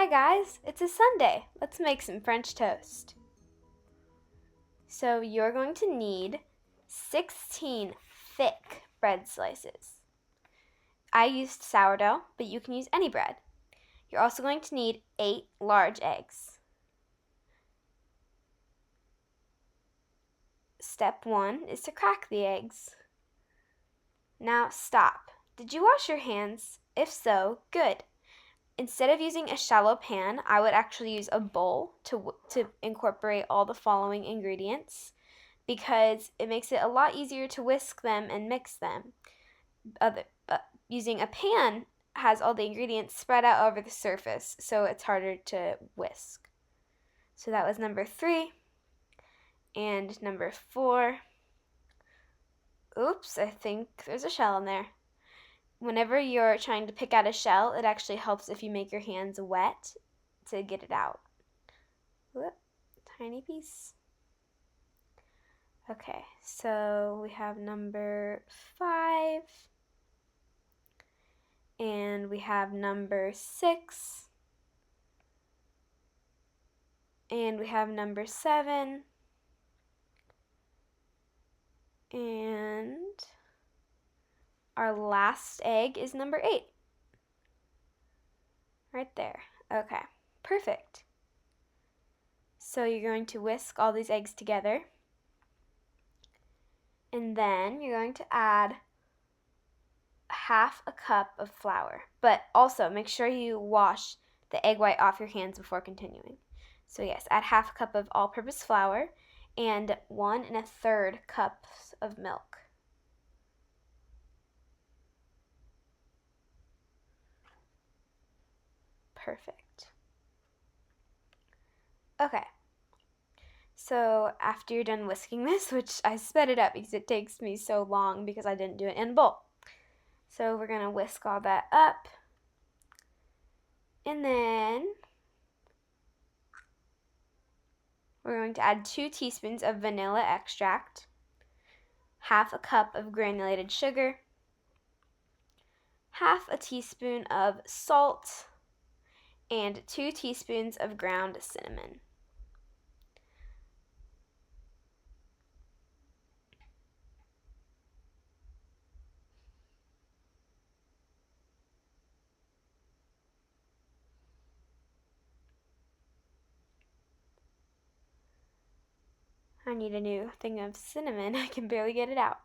Hi guys, it's a Sunday. Let's make some French toast. So you're going to need 16 thick bread slices. I used sourdough, but you can use any bread. You're also going to need 8 large eggs. Step 1 is to crack the eggs. Now stop. Did you wash your hands? If so, good. Instead of using a shallow pan, I would actually use a bowl to incorporate all the following ingredients because it makes it a lot easier to whisk them and mix them. Using a pan has all the ingredients spread out over the surface, so it's harder to whisk. So that was number 3. And number 4. Oops, I think there's a shell in there. Whenever you're trying to pick out a shell, it actually helps if you make your hands wet to get it out. Whoop, tiny piece. Okay, so we have number 5, and we have number 6, and we have number 7, and our last egg is number 8. Right there. Okay, perfect. So you're going to whisk all these eggs together. And then you're going to add half a cup of flour. But also make sure you wash the egg white off your hands before continuing. So yes, add half a cup of all-purpose flour and 1 1/3 cups of milk. Perfect. Okay. So after you're done whisking this, which I sped it up because it takes me so long because I didn't do it in a bowl. So we're going to whisk all that up. And then we're going to add 2 teaspoons of vanilla extract, half a cup of granulated sugar, half a teaspoon of salt, and 2 teaspoons of ground cinnamon. I need a new thing of cinnamon. I can barely get it out.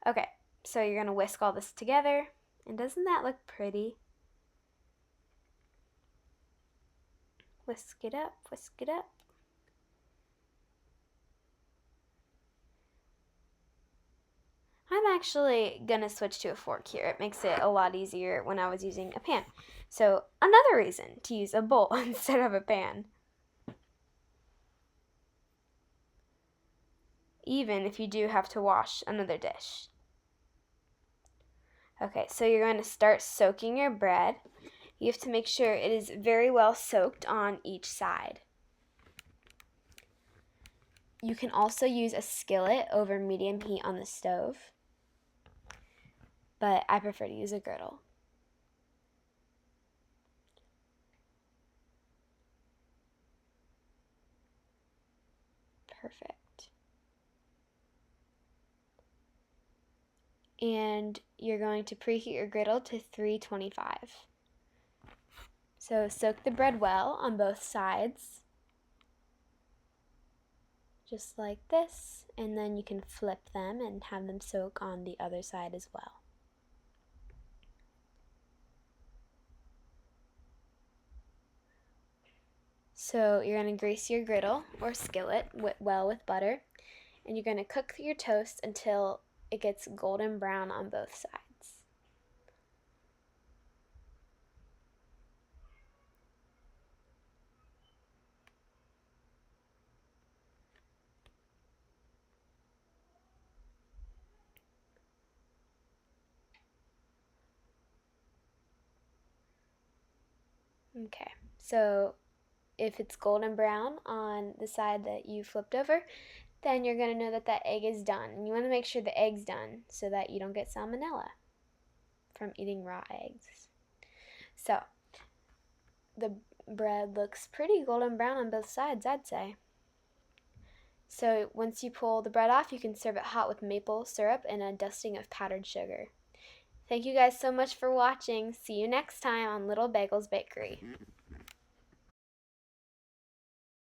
Okay, so you're going to whisk all this together. And doesn't that look pretty? Whisk it up, whisk it up. I'm actually going to switch to a fork here. It makes it a lot easier when I was using a pan. So another reason to use a bowl instead of a pan. Even if you do have to wash another dish. Okay, so you're going to start soaking your bread. You have to make sure it is very well soaked on each side. You can also use a skillet over medium heat on the stove, but I prefer to use a griddle. Perfect. And you're going to preheat your griddle to 325. So soak the bread well on both sides, just like this, and then you can flip them and have them soak on the other side as well. So you're going to grease your griddle or skillet well with butter, and you're going to cook your toast until it gets golden brown on both sides. Okay, so if it's golden brown on the side that you flipped over, then you're going to know that that egg is done. And you want to make sure the egg's done so that you don't get salmonella from eating raw eggs. So the bread looks pretty golden brown on both sides, I'd say. So once you pull the bread off, you can serve it hot with maple syrup and a dusting of powdered sugar. Thank you guys so much for watching. See you next time on Little Bagels Bakery.